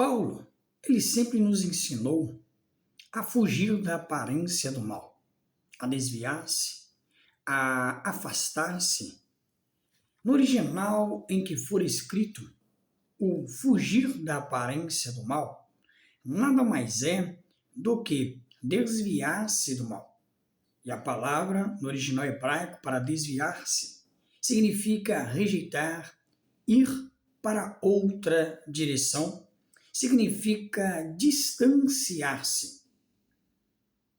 Paulo, ele sempre nos ensinou a fugir da aparência do mal, a desviar-se, a afastar-se. No original em que for escrito, o fugir da aparência do mal nada mais é do que desviar-se do mal. E a palavra, no original hebraico, para desviar-se, significa rejeitar, ir para outra direção, significa distanciar-se.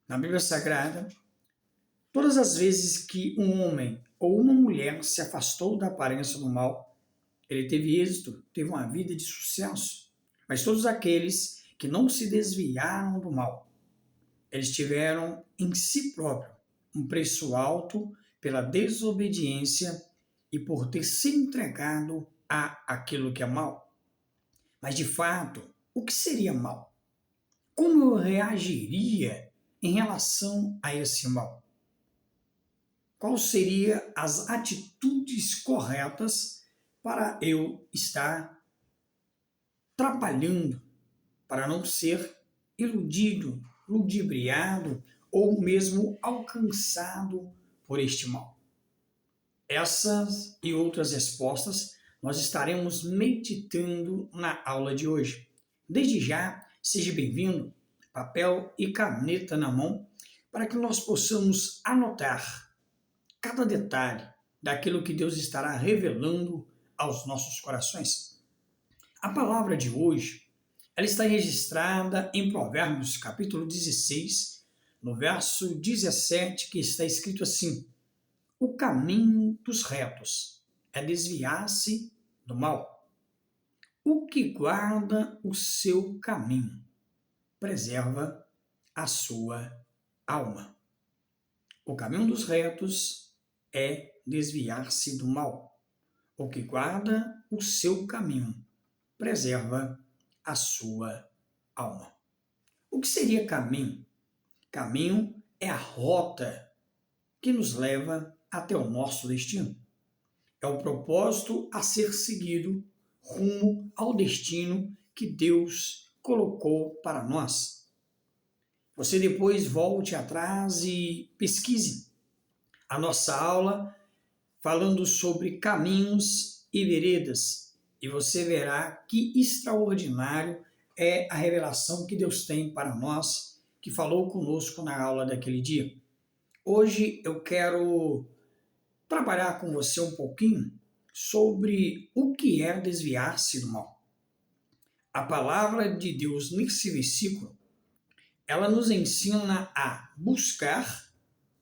Na Bíblia Sagrada, todas as vezes que um homem ou uma mulher se afastou da aparência do mal, ele teve êxito, teve uma vida de sucesso. Mas todos aqueles que não se desviaram do mal, eles tiveram em si próprio um preço alto pela desobediência e por ter se entregado a aquilo que é mal. Mas, de fato, o que seria mal? Como eu reagiria em relação a esse mal? Quais seriam as atitudes corretas para eu estar trabalhando para não ser iludido, ludibriado ou mesmo alcançado por este mal? Essas e outras respostas nós estaremos meditando na aula de hoje. Desde já, seja bem-vindo, papel e caneta na mão, para que nós possamos anotar cada detalhe daquilo que Deus estará revelando aos nossos corações. A palavra de hoje, ela está registrada em Provérbios, capítulo 16, no verso 17, que está escrito assim: o caminho dos retos é desviar-se do mal. O que guarda o seu caminho preserva a sua alma. O caminho dos retos é desviar-se do mal. O que guarda o seu caminho preserva a sua alma. O que seria caminho? Caminho é a rota que nos leva até o nosso destino. É o propósito a ser seguido rumo ao destino que Deus colocou para nós. Você depois volte atrás e pesquise a nossa aula falando sobre caminhos e veredas, e você verá que extraordinário é a revelação que Deus tem para nós, que falou conosco na aula daquele dia. Hoje eu quero trabalhar com você um pouquinho sobre o que é desviar-se do mal. A palavra de Deus nesse versículo, ela nos ensina a buscar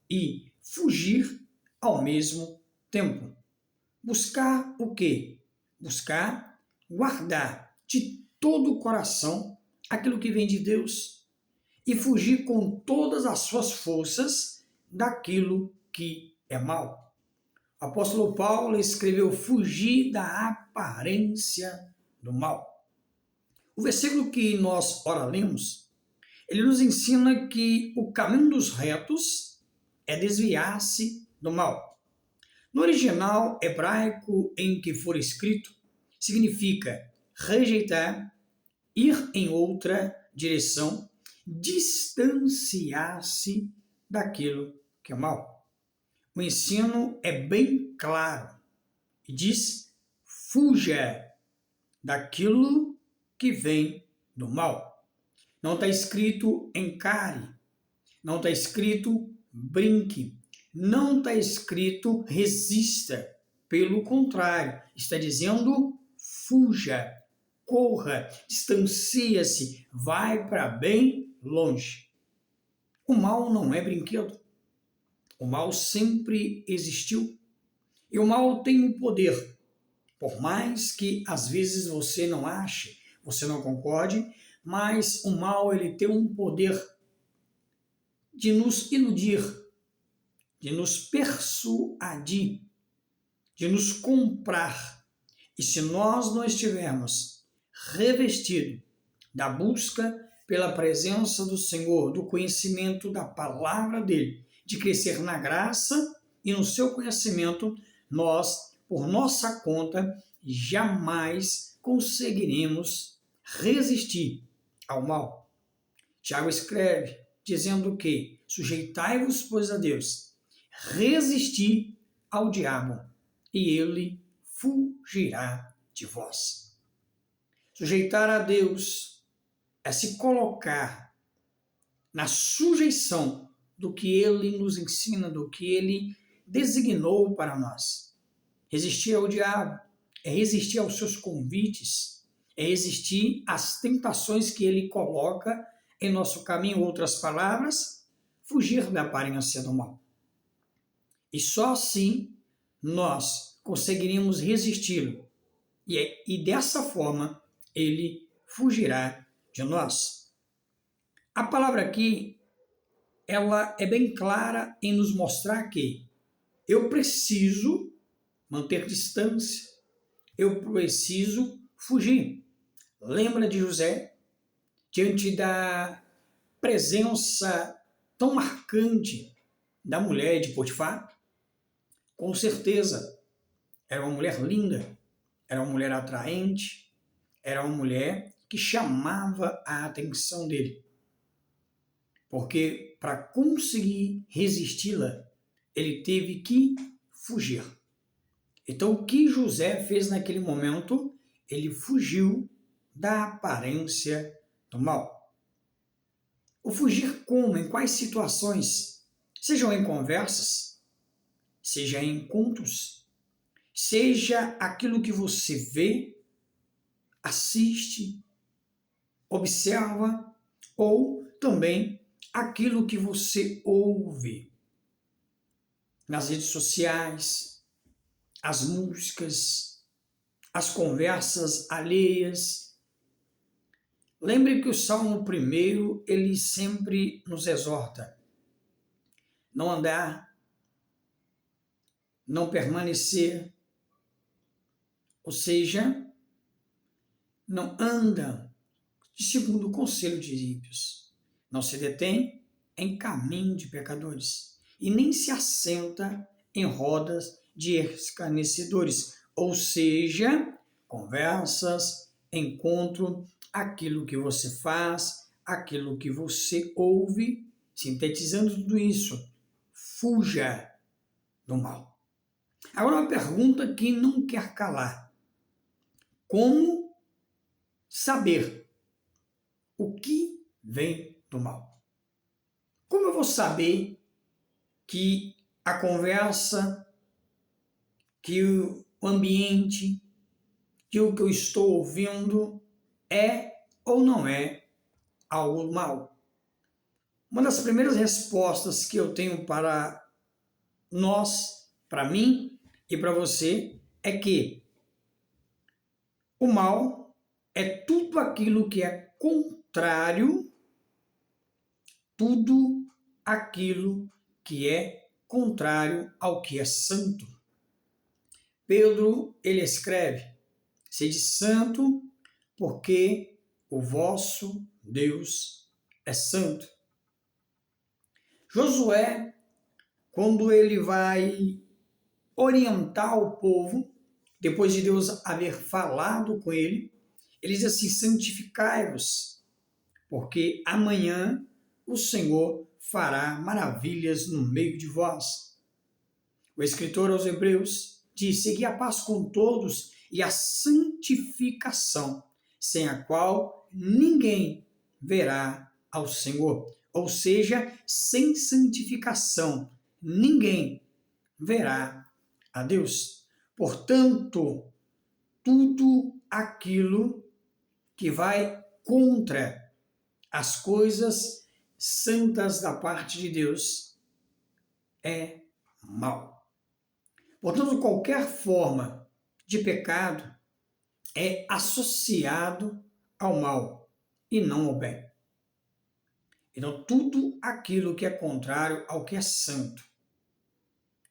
e fugir ao mesmo tempo. Buscar o quê? Buscar guardar de todo o coração aquilo que vem de Deus e fugir com todas as suas forças daquilo que é mal. O apóstolo Paulo escreveu: fugir da aparência do mal. O versículo que nós ora lemos, ele nos ensina que o caminho dos retos é desviar-se do mal. No original hebraico em que for escrito, significa rejeitar, ir em outra direção, distanciar-se daquilo que é mal. O ensino é bem claro e diz: fuja daquilo que vem do mal. Não está escrito encare, não está escrito brinque, não está escrito resista. Pelo contrário, está dizendo fuja, corra, distancia-se, vai para bem longe. O mal não é brinquedo. O mal sempre existiu. E o mal tem um poder. Por mais que às vezes você não ache, você não concorde, mas o mal ele tem um poder de nos iludir, de nos persuadir, de nos comprar. E se nós não estivermos revestidos da busca pela presença do Senhor, do conhecimento da palavra dele, de crescer na graça e no seu conhecimento, nós, por nossa conta, jamais conseguiremos resistir ao mal. Tiago escreve dizendo que sujeitai-vos, pois, a Deus, resistir ao diabo, e ele fugirá de vós. Sujeitar a Deus é se colocar na sujeição do que ele nos ensina, do que ele designou para nós. Resistir ao diabo é resistir aos seus convites, é resistir às tentações que ele coloca em nosso caminho. Em outras palavras, fugir da aparência do mal. E só assim nós conseguiríamos resisti-lo. E dessa forma ele fugirá de nós. A palavra aqui, ela é bem clara em nos mostrar que eu preciso manter distância, eu preciso fugir. Lembra de José? Diante da presença tão marcante da mulher de Potifar? Com certeza, era uma mulher linda, era uma mulher atraente, era uma mulher que chamava a atenção dele. Porque para conseguir resisti-la, ele teve que fugir. Então, o que José fez naquele momento? Ele fugiu da aparência do mal. O fugir como? Em quais situações? Sejam em conversas, seja em encontros, seja aquilo que você vê, assiste, observa, ou também aquilo que você ouve nas redes sociais, as músicas, as conversas alheias. Lembre que o Salmo 1, ele sempre nos exorta: não andar, não permanecer, ou seja, não anda segundo o conselho de ímpios, não se detém em caminho de pecadores, e nem se assenta em rodas de escarnecedores, ou seja, conversas, encontro, aquilo que você faz, aquilo que você ouve, sintetizando tudo isso, fuja do mal. Agora uma pergunta que não quer calar: como saber o que vem do mal? Como eu vou saber que a conversa, que o ambiente, que o que eu estou ouvindo é ou não é algo mal? Uma das primeiras respostas que eu tenho para nós, para mim e para você, é que o mal é tudo aquilo que é contrário, tudo aquilo que é contrário ao que é santo. Pedro, ele escreve: sede santo, porque o vosso Deus é santo. Josué, quando ele vai orientar o povo, depois de Deus haver falado com ele, ele diz assim: santificai-vos, porque amanhã o Senhor fará maravilhas no meio de vós. O escritor aos Hebreus diz: segui a paz com todos e a santificação, sem a qual ninguém verá ao Senhor. Ou seja, sem santificação, ninguém verá a Deus. Portanto, tudo aquilo que vai contra as coisas santas da parte de Deus é mal. Portanto, qualquer forma de pecado é associado ao mal e não ao bem. Então, tudo aquilo que é contrário ao que é santo.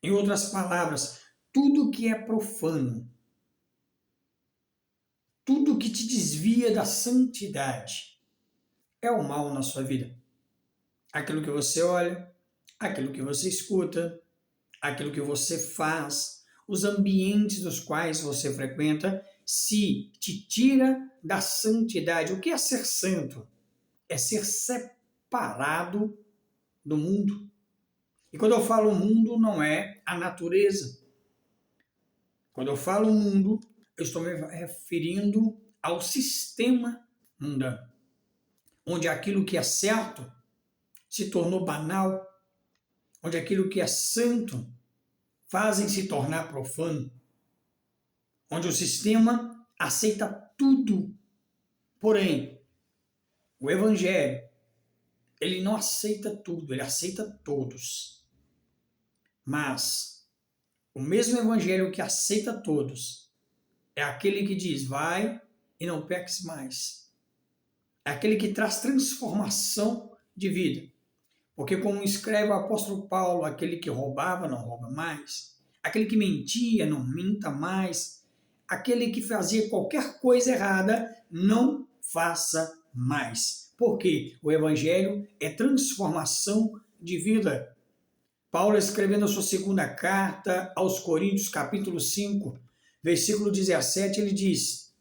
Em outras palavras, tudo que é profano, tudo que te desvia da santidade é o mal na sua vida. Aquilo que você olha, aquilo que você escuta, aquilo que você faz, os ambientes dos quais você frequenta, se te tira da santidade. O que é ser santo? É ser separado do mundo. E quando eu falo mundo, não é a natureza. Quando eu falo mundo, eu estou me referindo ao sistema mundano, onde aquilo que é certo se tornou banal, onde aquilo que é santo fazem se tornar profano, onde o sistema aceita tudo. Porém, o Evangelho, ele não aceita tudo, ele aceita todos. Mas o mesmo Evangelho que aceita todos é aquele que diz, vai e não peques mais. É aquele que traz transformação de vida. Porque como escreve o apóstolo Paulo, aquele que roubava não rouba mais, aquele que mentia não minta mais, aquele que fazia qualquer coisa errada não faça mais. Porque o Evangelho é transformação de vida. Paulo, escrevendo a sua segunda carta aos Coríntios, capítulo 5, versículo 17, ele diz,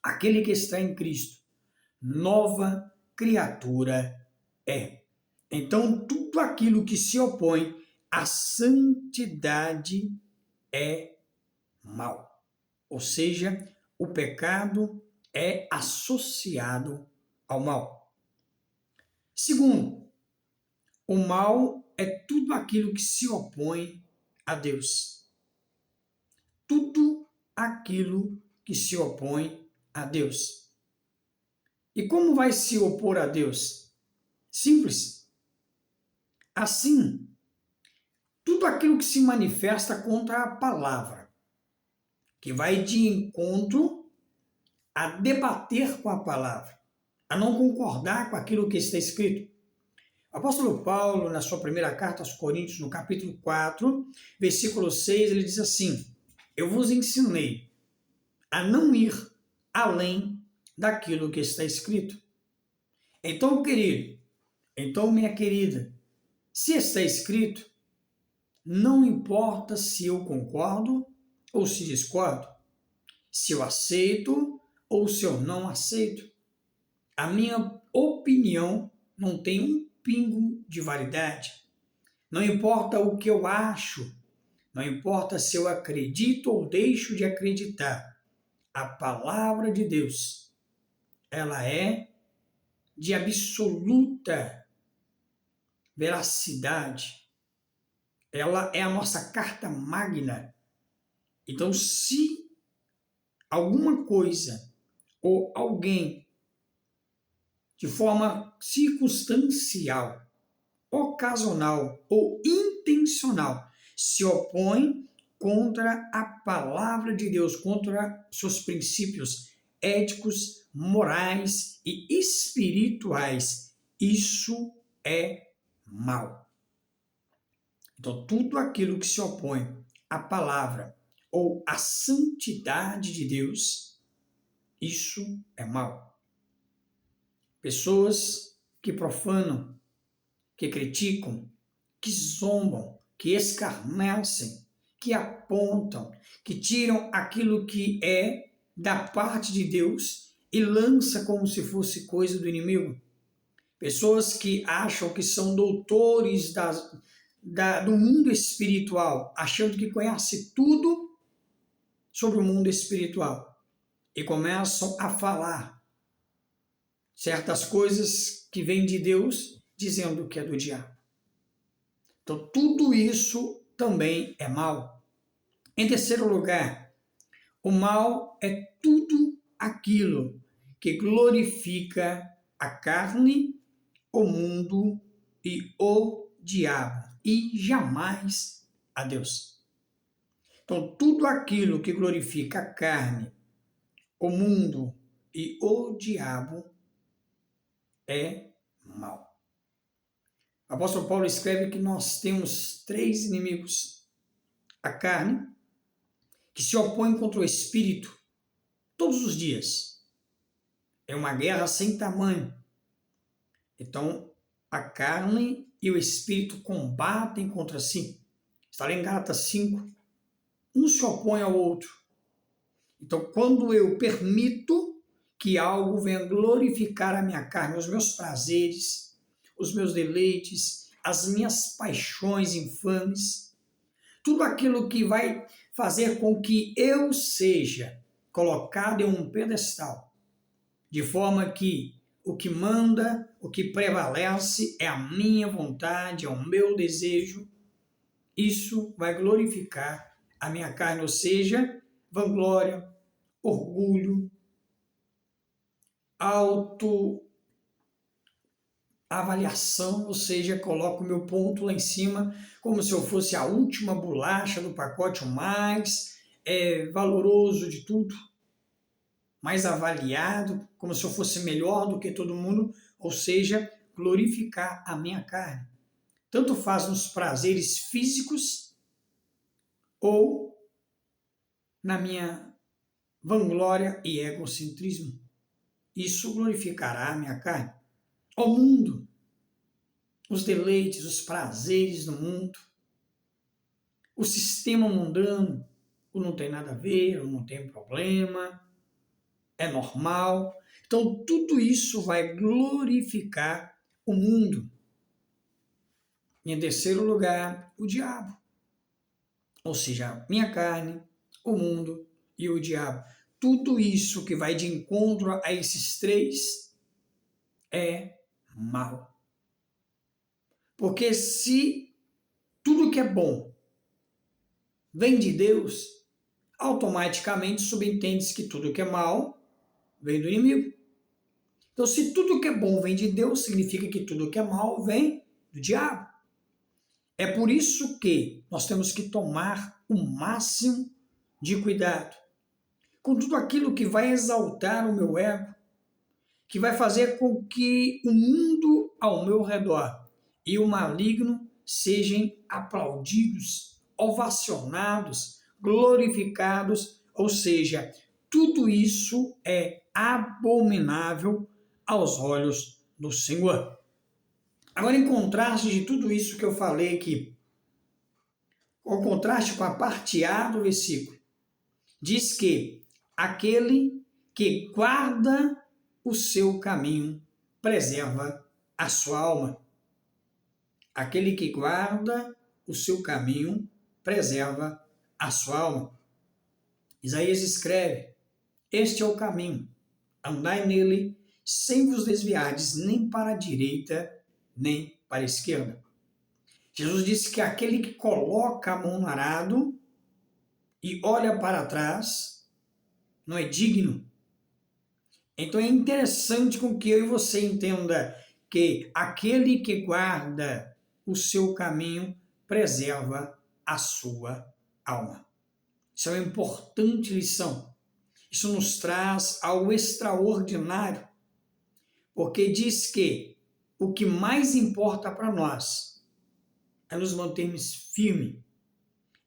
aquele que está em Cristo, nova criatura é. Então, tudo aquilo que se opõe à santidade é mal. Ou seja, o pecado é associado ao mal. Segundo, o mal é tudo aquilo que se opõe a Deus. Tudo aquilo que se opõe a Deus. E como vai se opor a Deus? Simples. Assim, tudo aquilo que se manifesta contra a palavra, que vai de encontro a debater com a palavra, a não concordar com aquilo que está escrito. O apóstolo Paulo, na sua primeira carta aos Coríntios, no capítulo 4, versículo 6, ele diz assim, eu vos ensinei a não ir além daquilo que está escrito. Então, querido, então, minha querida, se está escrito, não importa se eu concordo ou se discordo, se eu aceito ou se eu não aceito. A minha opinião não tem um pingo de validade. Não importa o que eu acho, não importa se eu acredito ou deixo de acreditar. A palavra de Deus, ela é de absoluta veracidade. Ela é a nossa carta magna. Então, se alguma coisa ou alguém, de forma circunstancial, ocasional ou intencional, se opõe contra a palavra de Deus, contra seus princípios éticos, morais e espirituais, isso é mal. Então, tudo aquilo que se opõe à palavra ou à santidade de Deus, isso é mal. Pessoas que profanam, que criticam, que zombam, que escarnecem, que apontam, que tiram aquilo que é da parte de Deus e lança como se fosse coisa do inimigo. Pessoas que acham que são doutores do mundo espiritual, achando que conhece tudo sobre o mundo espiritual e começam a falar certas coisas que vêm de Deus, dizendo que é do diabo. Então, tudo isso também é mal. Em terceiro lugar, o mal é tudo aquilo que glorifica a carne, o mundo e o diabo, e jamais a Deus. Então, tudo aquilo que glorifica a carne, o mundo e o diabo é mal. O apóstolo Paulo escreve que nós temos 3 inimigos. A carne, que se opõe contra o espírito todos os dias. É uma guerra sem tamanho. Então, a carne e o espírito combatem contra si. Está lá em Gálatas 5. Um se opõe ao outro. Então, quando eu permito que algo venha glorificar a minha carne, os meus prazeres, os meus deleites, as minhas paixões infames, tudo aquilo que vai fazer com que eu seja colocado em um pedestal, de forma que o que manda, o que prevalece é a minha vontade, é o meu desejo. Isso vai glorificar a minha carne, ou seja, vanglória, orgulho, autoavaliação, ou seja, coloco o meu ponto lá em cima como se eu fosse a última bolacha do pacote, o mais valoroso de tudo, mais avaliado, como se eu fosse melhor do que todo mundo, ou seja, glorificar a minha carne. Tanto faz nos prazeres físicos ou na minha vanglória e egocentrismo. Isso glorificará a minha carne. O mundo, os deleites, os prazeres do mundo, o sistema mundano, o não tem nada a ver, o não tem problema, é normal. Então, tudo isso vai glorificar o mundo. E, em terceiro lugar, o diabo. Ou seja, minha carne, o mundo e o diabo. Tudo isso que vai de encontro a esses três é mal. Porque se tudo que é bom vem de Deus, automaticamente subentende-se que tudo que é mal vem do inimigo. Então, se tudo que é bom vem de Deus, significa que tudo que é mal vem do diabo. É por isso que nós temos que tomar o máximo de cuidado com tudo aquilo que vai exaltar o meu ego, que vai fazer com que o mundo ao meu redor e o maligno sejam aplaudidos, ovacionados, glorificados, ou seja, tudo isso é abominável aos olhos do Senhor. Agora, em contraste de tudo isso que eu falei aqui, ao contraste com a parte A do versículo, diz que aquele que guarda o seu caminho preserva a sua alma. Aquele que guarda o seu caminho preserva a sua alma. Isaías escreve: este é o caminho, andai nele, sem vos desviardes nem para a direita, nem para a esquerda. Jesus disse que aquele que coloca a mão no arado e olha para trás não é digno. Então é interessante com que eu e você entenda que aquele que guarda o seu caminho preserva a sua alma. Isso é uma importante lição. Isso nos traz algo extraordinário, porque diz que o que mais importa para nós é nos mantermos firmes,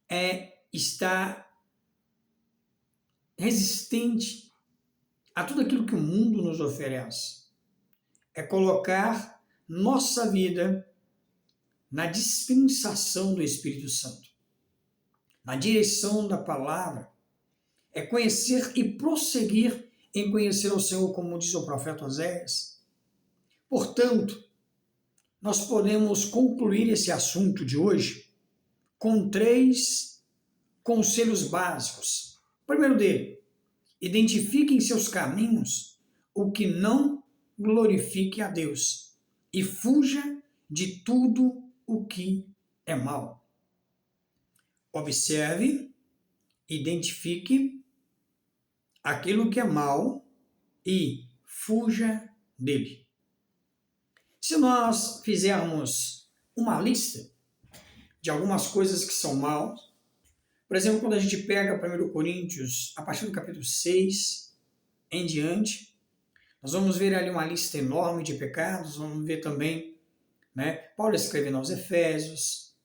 é estar resistente a tudo aquilo que o mundo nos oferece. É colocar nossa vida na dispensação do Espírito Santo, na direção da palavra. É conhecer e prosseguir em conhecer o Senhor, como diz o profeta Oséias. Portanto, nós podemos concluir esse assunto de hoje com 3 conselhos básicos. O primeiro dele: identifique em seus caminhos o que não glorifique a Deus e fuja de tudo o que é mal. Observe, identifique aquilo que é mal e fuja dele. Se nós fizermos uma lista de algumas coisas que são maus, por exemplo, quando a gente pega 1 Coríntios, a partir do capítulo 6 em diante, nós vamos ver ali uma lista enorme de pecados, vamos ver também, Paulo escrevendo aos Efésios,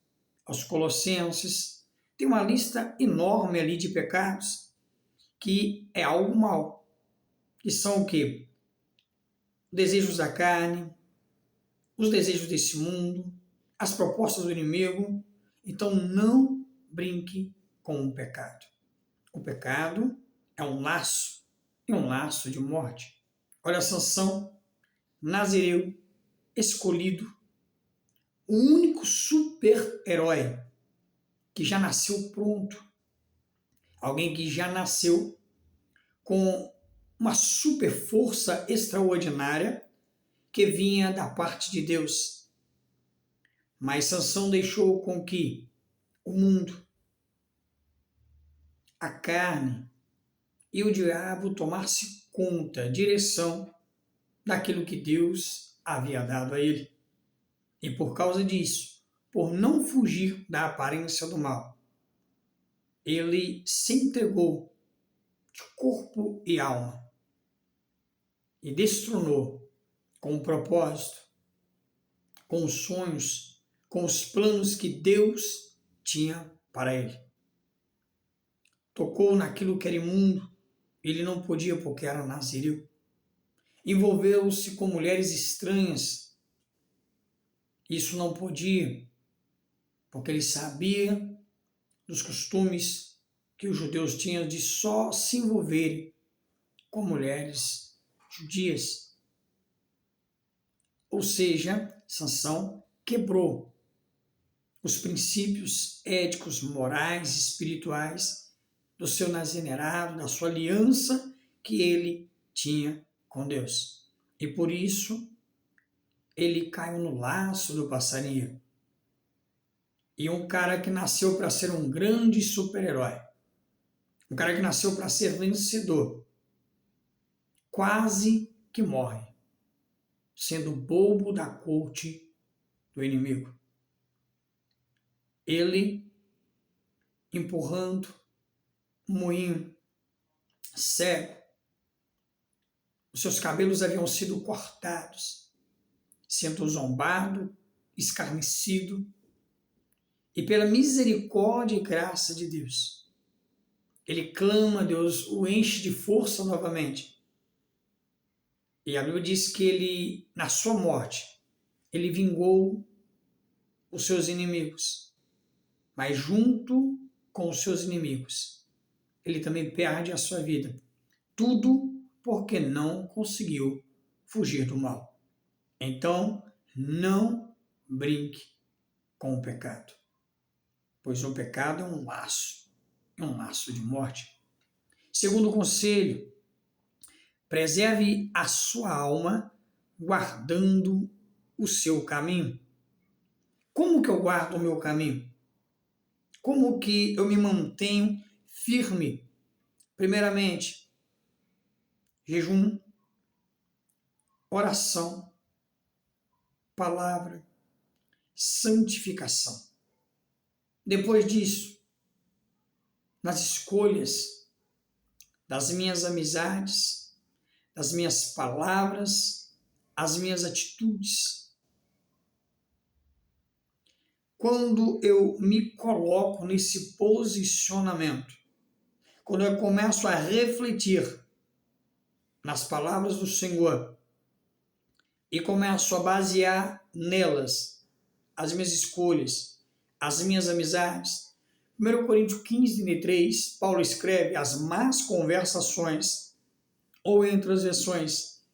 aos Colossenses, tem uma lista enorme ali de pecados que é algo mau, que são o quê? Desejos da carne, os desejos desse mundo, as propostas do inimigo. Então não brinque com o pecado. O pecado é um laço e um laço de morte. Olha, Sansão, nazireu, escolhido, o único super-herói que já nasceu pronto, alguém que já nasceu com uma super força extraordinária que vinha da parte de Deus. Mas Sansão deixou com que o mundo, a carne e o diabo tomasse conta, direção daquilo que Deus havia dado a ele. E por causa disso, por não fugir da aparência do mal, ele se entregou de corpo e alma e destronou com o propósito, com os sonhos, com os planos que Deus tinha para ele. Tocou naquilo que era imundo, ele não podia porque era nazireu. Envolveu-se com mulheres estranhas, isso não podia, porque ele sabia dos costumes que os judeus tinham de só se envolverem com mulheres judias. Ou seja, Sansão quebrou os princípios éticos, morais, espirituais do seu nazireado, da sua aliança que ele tinha com Deus. E por isso ele caiu no laço do passarinho. E um cara que nasceu para ser um grande super-herói, um cara que nasceu para ser vencedor, quase que morre, sendo bobo da corte do inimigo. Ele empurrando um moinho, cego, os seus cabelos haviam sido cortados, sendo zombado, escarnecido, e pela misericórdia e graça de Deus, ele clama a Deus, o enche de força novamente. E a Bíblia diz que ele, na sua morte, ele vingou os seus inimigos. Mas junto com os seus inimigos, ele também perde a sua vida. Tudo porque não conseguiu fugir do mal. Então, não brinque com o pecado, pois o pecado é um laço de morte. Segundo conselho, preserve a sua alma guardando o seu caminho. Como que eu guardo o meu caminho? Como que eu me mantenho firme? Primeiramente, jejum, oração, palavra, santificação. Depois disso, nas escolhas das minhas amizades, das minhas palavras, as minhas atitudes. Quando eu me coloco nesse posicionamento, quando eu começo a refletir nas palavras do Senhor e começo a basear nelas as minhas escolhas, as minhas amizades. 1 Coríntios 15:3, Paulo escreve: as más conversações, ou entre as versões,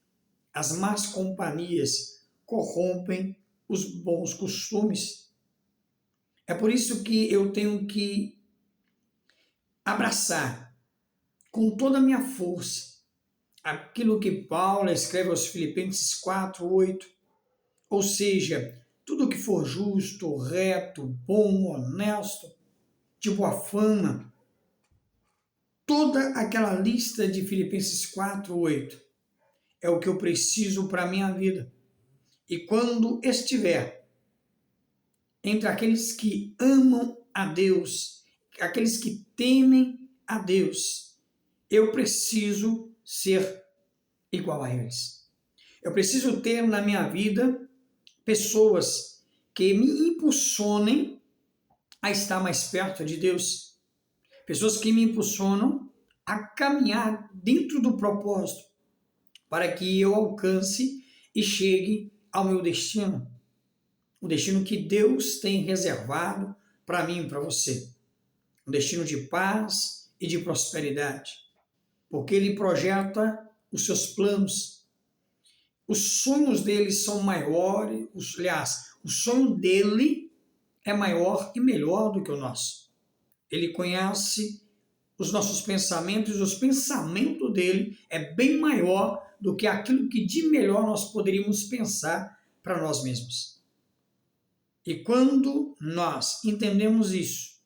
as más companhias corrompem os bons costumes. É por isso que eu tenho que abraçar com toda a minha força aquilo que Paulo escreve aos Filipenses 4:8, ou seja, tudo que for justo, reto, bom, honesto, de boa fama, toda aquela lista de Filipenses 4:8 é o que eu preciso para a minha vida. E quando estiver entre aqueles que amam a Deus, aqueles que temem a Deus, eu preciso ser igual a eles. Eu preciso ter na minha vida pessoas que me impulsionem a estar mais perto de Deus. Pessoas que me impulsionam a caminhar dentro do propósito para que eu alcance e chegue ao meu destino. O destino que Deus tem reservado para mim e para você. Um destino de paz e de prosperidade. porque ele projeta os seus planos. Os sonhos dele são maiores, aliás, o sonho dele é maior e melhor do que o nosso. Ele conhece os nossos pensamentos e os pensamentos dele é bem maior do que aquilo que de melhor nós poderíamos pensar para nós mesmos. E quando nós entendemos isso,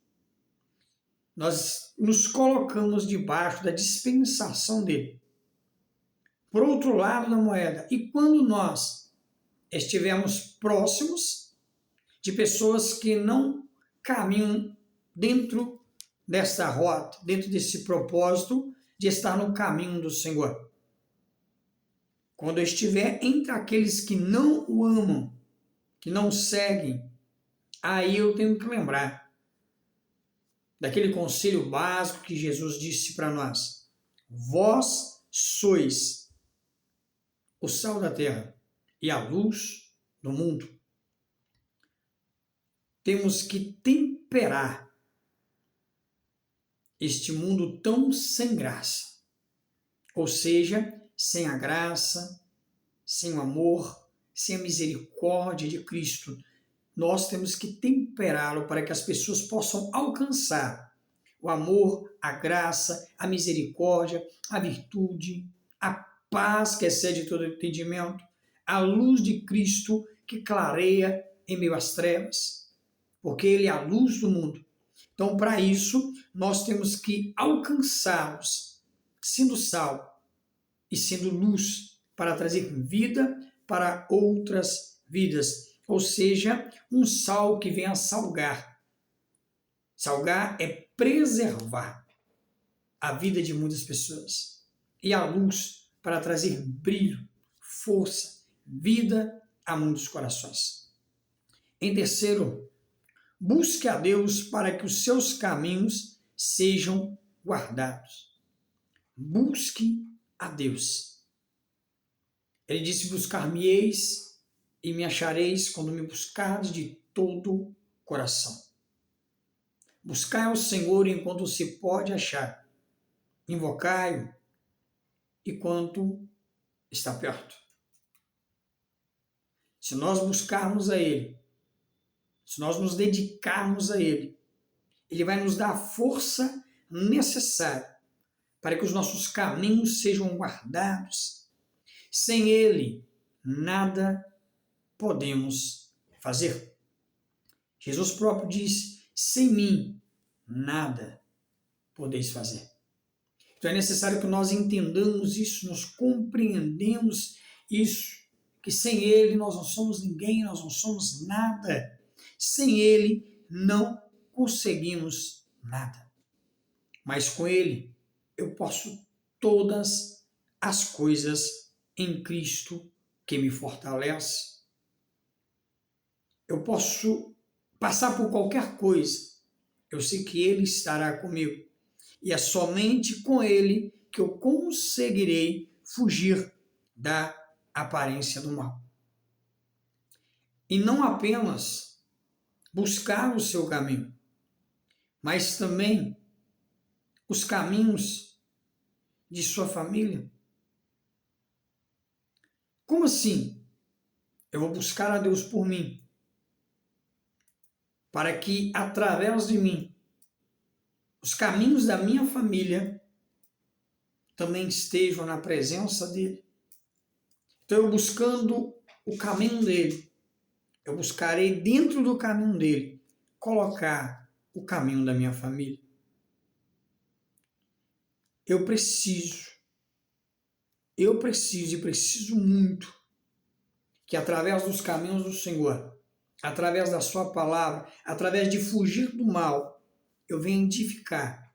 nós nos colocamos debaixo da dispensação dele. Por outro lado da moeda, e quando nós estivermos próximos de pessoas que não caminham dentro desta rota, dentro desse propósito de estar no caminho do Senhor. Quando eu estiver entre aqueles que não o amam, que não o seguem, aí eu tenho que lembrar daquele conselho básico que Jesus disse para nós. Vós sois o sal da terra e a luz do mundo. Temos que temperar este mundo tão sem graça. Ou seja, sem a graça, sem o amor, sem a misericórdia de Cristo. Nós temos que temperá-lo para que as pessoas possam alcançar o amor, a graça, a misericórdia, a virtude, a paz que excede todo entendimento, a luz de Cristo que clareia em meio às trevas, porque Ele é a luz do mundo. Então, para isso, nós temos que alcançá-los, sendo sal e sendo luz, para trazer vida para outras vidas. Ou seja, um sal que vem a salgar. Salgar é preservar a vida de muitas pessoas. E a luz para trazer brilho, força, vida a muitos corações. Em terceiro, busque a Deus para que os seus caminhos sejam guardados. Busque a Deus. Ele disse, buscar-me-eis e me achareis quando me buscardes de todo o coração. Buscai ao Senhor enquanto se pode achar. Invocai-o enquanto está perto. Se nós buscarmos a Ele, se nós nos dedicarmos a Ele, Ele vai nos dar a força necessária para que os nossos caminhos sejam guardados. Sem Ele, nada podemos fazer. Jesus próprio disse, sem mim, nada podeis fazer. Então é necessário que nós entendamos isso, nós compreendemos isso, que sem Ele nós não somos ninguém, nós não somos nada. Sem Ele não conseguimos nada. Mas com Ele eu posso todas as coisas em Cristo que me fortalece. Eu posso passar por qualquer coisa. Eu sei que Ele estará comigo. E é somente com Ele que eu conseguirei fugir da aparência do mal. E não apenas buscar o seu caminho, mas também os caminhos de sua família. Como assim? Eu vou buscar a Deus por mim, para que através de mim os caminhos da minha família também estejam na presença dele. Então, eu buscando o caminho dele, eu buscarei dentro do caminho dele colocar o caminho da minha família. Eu preciso e preciso muito que através dos caminhos do Senhor, através da sua palavra, através de fugir do mal, eu venho edificar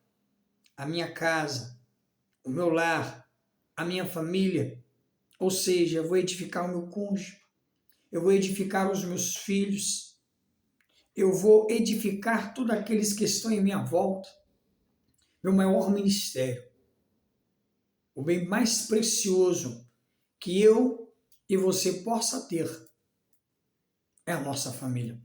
a minha casa, o meu lar, a minha família. Ou seja, eu vou edificar o meu cônjuge, eu vou edificar os meus filhos, eu vou edificar todos aqueles que estão em minha volta. Meu maior ministério, o bem mais precioso que eu e você possa ter é a nossa família.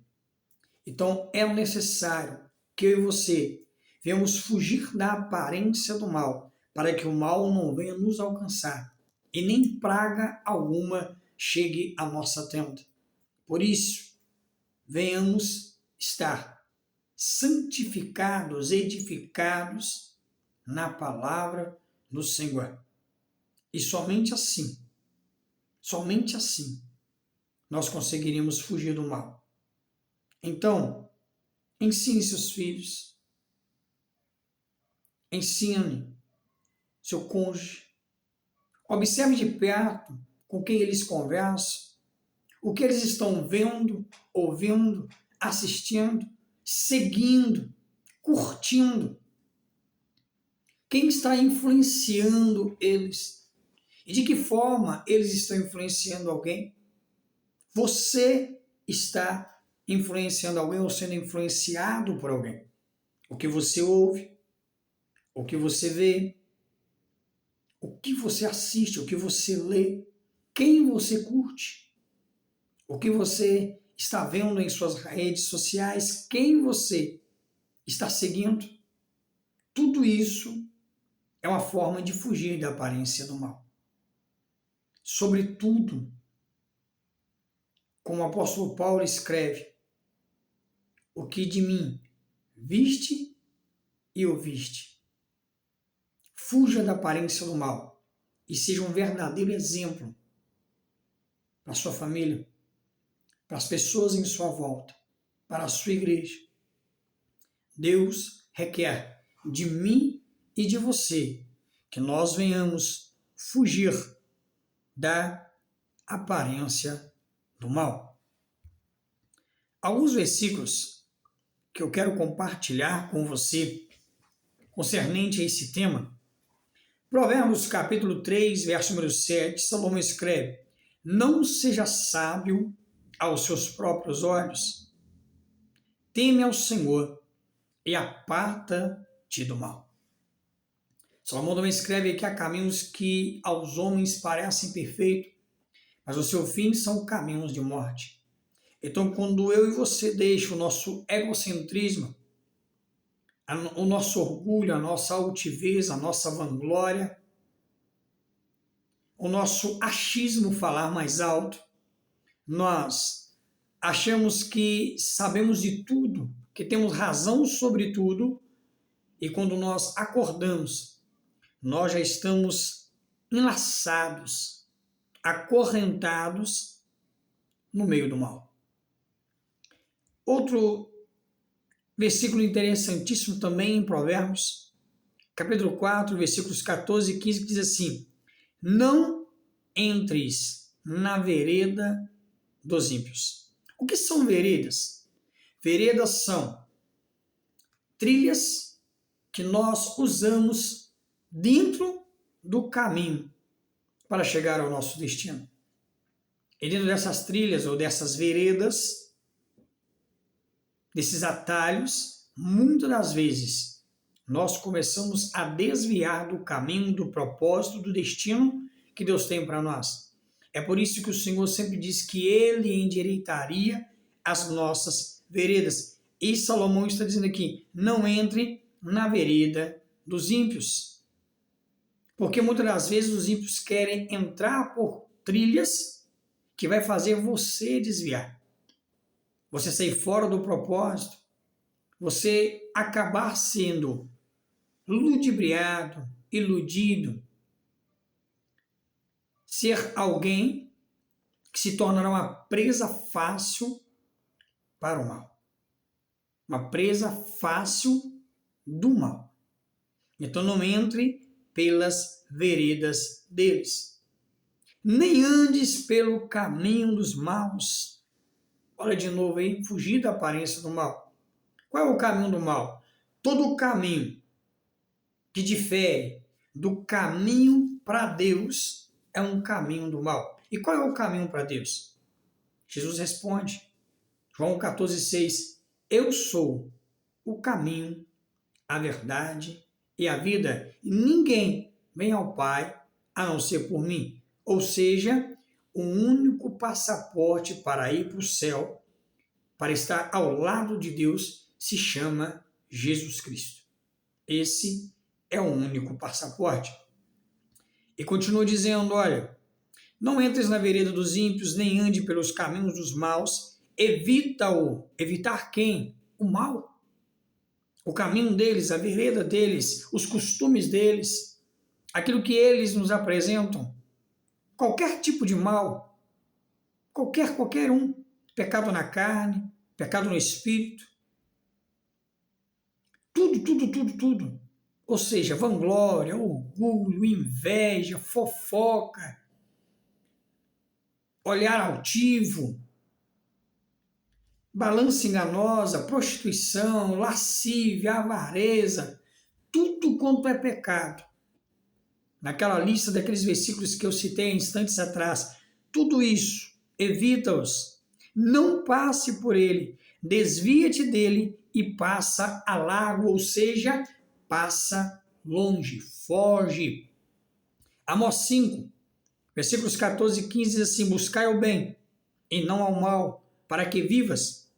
Então é necessário que eu e você venhamos fugir da aparência do mal para que o mal não venha nos alcançar e nem praga alguma chegue à nossa tenda. Por isso, venhamos estar santificados, edificados na palavra do Senhor. E somente assim, nós conseguiríamos fugir do mal. Então, ensine seus filhos, ensine seu cônjuge, observe de perto com quem eles conversam, o que eles estão vendo, ouvindo, assistindo, seguindo, curtindo. Quem está influenciando eles? E de que forma eles estão influenciando alguém? Você está influenciando alguém ou sendo influenciado por alguém? O que você ouve, o que você vê, o que você assiste, o que você lê, quem você curte, o que você está vendo em suas redes sociais, quem você está seguindo. Tudo isso é uma forma de fugir da aparência do mal. Sobretudo, como o apóstolo Paulo escreve, o que de mim viste e ouviste. Fuja da aparência do mal e seja um verdadeiro exemplo para a sua família, para as pessoas em sua volta, para a sua igreja. Deus requer de mim e de você que nós venhamos fugir da aparência do mal. Alguns versículos que eu quero compartilhar com você concernente a esse tema. Provérbios capítulo 3, verso número 7, Salomão escreve: não seja sábio aos seus próprios olhos, teme ao Senhor e aparta-te do mal. Salomão também escreve que há caminhos que aos homens parecem perfeitos, mas o seu fim são caminhos de morte. Então, quando eu e você deixam o nosso egocentrismo, o nosso orgulho, a nossa altivez, a nossa vanglória, o nosso achismo falar mais alto, nós achamos que sabemos de tudo, que temos razão sobre tudo, e quando nós acordamos, nós já estamos enlaçados, acorrentados no meio do mal. Outro versículo interessantíssimo também em Provérbios, capítulo 4, versículos 14 e 15, que diz assim: não entres na vereda dos ímpios. O que são veredas? Veredas são trilhas que nós usamos dentro do caminho para chegar ao nosso destino. E dentro dessas trilhas ou dessas veredas, desses atalhos, muitas das vezes nós começamos a desviar do caminho, do propósito, do destino que Deus tem para nós. É por isso que o Senhor sempre diz que Ele endireitaria as nossas veredas. E Salomão está dizendo aqui: não entre na vereda dos ímpios. Porque muitas das vezes os ímpios querem entrar por trilhas que vai fazer você desviar. Você sair fora do propósito, você acabar sendo ludibriado, iludido, ser alguém que se tornará uma presa fácil para o mal. Uma presa fácil do mal. Então não entre pelas veredas deles. Nem andes pelo caminho dos maus. Olha de novo aí, fugir da aparência do mal. Qual é o caminho do mal? Todo o caminho que difere do caminho para Deus é um caminho do mal. E qual é o caminho para Deus? Jesus responde, João 14,6: eu sou o caminho, a verdade e a vida, e ninguém vem ao Pai a não ser por mim. Ou seja, o único passaporte para ir para o céu, para estar ao lado de Deus, se chama Jesus Cristo. Esse é o único passaporte. E continua dizendo, olha, não entres na vereda dos ímpios, nem ande pelos caminhos dos maus, evita-o. Evitar quem? O mal. O caminho deles, a vereda deles, os costumes deles, aquilo que eles nos apresentam. Qualquer tipo de mal, qualquer um. Pecado na carne, pecado no espírito. Tudo. Ou seja, vanglória, orgulho, inveja, fofoca, olhar altivo, balança enganosa, prostituição, lascívia, avareza, tudo quanto é pecado. Naquela lista daqueles versículos que eu citei instantes atrás, tudo isso, evita-os, não passe por ele, desvia-te dele e passa a largo, ou seja, passa longe, foge. Amós 5, versículos 14 e 15 diz assim, buscai o bem e não ao mal, para que vivas.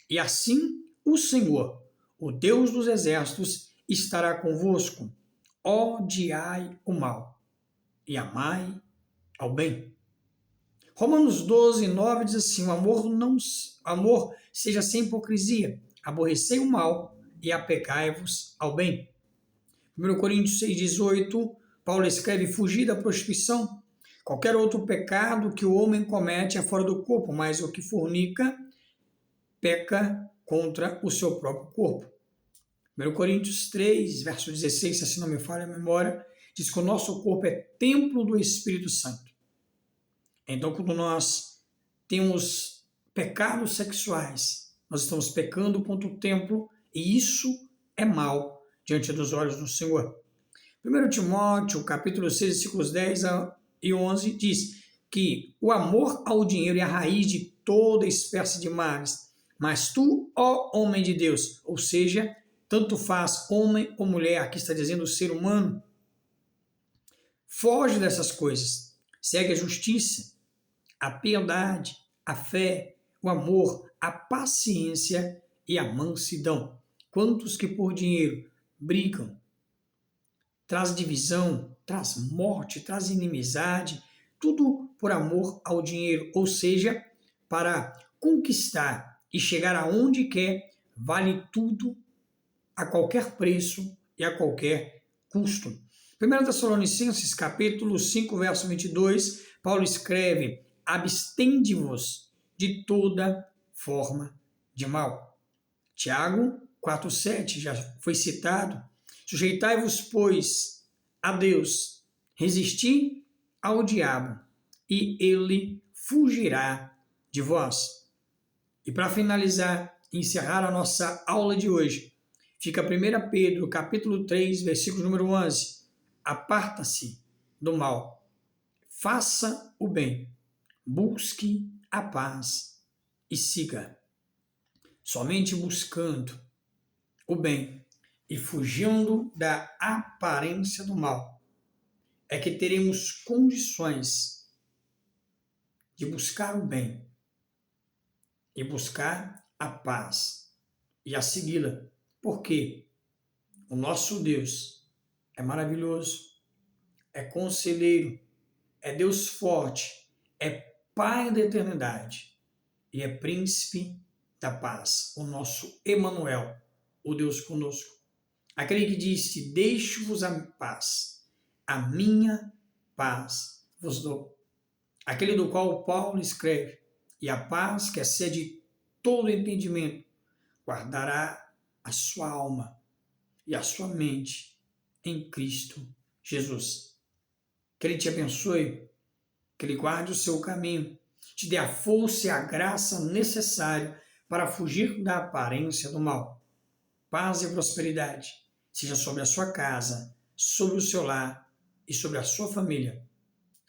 E assim o Senhor, o Deus dos exércitos, estará convosco. Odiai o mal e amai ao bem. Romanos 12, 9 diz assim, amor seja sem hipocrisia, aborrecei o mal e apegai-vos ao bem. 1 Coríntios 6, 18, Paulo escreve, fugir da prostituição. Qualquer outro pecado que o homem comete é fora do corpo, mas o que fornica peca contra o seu próprio corpo. 1 Coríntios 3, verso 16, se assim não me falha a memória, diz que o nosso corpo é templo do Espírito Santo. Então, quando nós temos pecados sexuais, nós estamos pecando contra o templo e isso é mal diante dos olhos do Senhor. 1 Timóteo, capítulo 6, versículos 10 e 11, diz que o amor ao dinheiro é a raiz de toda espécie de males. Mas tu, ó homem de Deus, ou seja, tanto faz homem ou mulher, aqui está dizendo o ser humano, foge dessas coisas, segue a justiça, a piedade, a fé, o amor, a paciência e a mansidão. Quantos que por dinheiro brigam, traz divisão, traz morte, traz inimizade, tudo por amor ao dinheiro, ou seja, para conquistar e chegar aonde quer, vale tudo a qualquer preço e a qualquer custo. 1 Tessalonicenses, capítulo 5, verso 22, Paulo escreve, abstende-vos de toda forma de mal. Tiago 4,7 já foi citado, sujeitai-vos, pois, a Deus, resisti ao diabo, e ele fugirá de vós. E para finalizar, encerrar a nossa aula de hoje, fica 1 Pedro, capítulo 3, versículo número 11. Aparta-se do mal, faça o bem, busque a paz e siga. Somente buscando o bem e fugindo da aparência do mal é que teremos condições de buscar o bem e buscar a paz e a segui-la. Porque o nosso Deus é maravilhoso, é conselheiro, é Deus forte, é Pai da eternidade e é príncipe da paz, o nosso Emanuel, o Deus conosco. Aquele que disse, deixo-vos a paz, a minha paz vos dou. Aquele do qual Paulo escreve, e a paz que excede todo entendimento, guardará a sua alma e a sua mente em Cristo Jesus. Que Ele te abençoe, que Ele guarde o seu caminho, te dê a força e a graça necessária para fugir da aparência do mal. Paz e prosperidade seja sobre a sua casa, sobre o seu lar e sobre a sua família.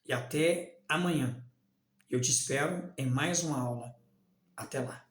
E até amanhã. Eu te espero em mais uma aula. Até lá.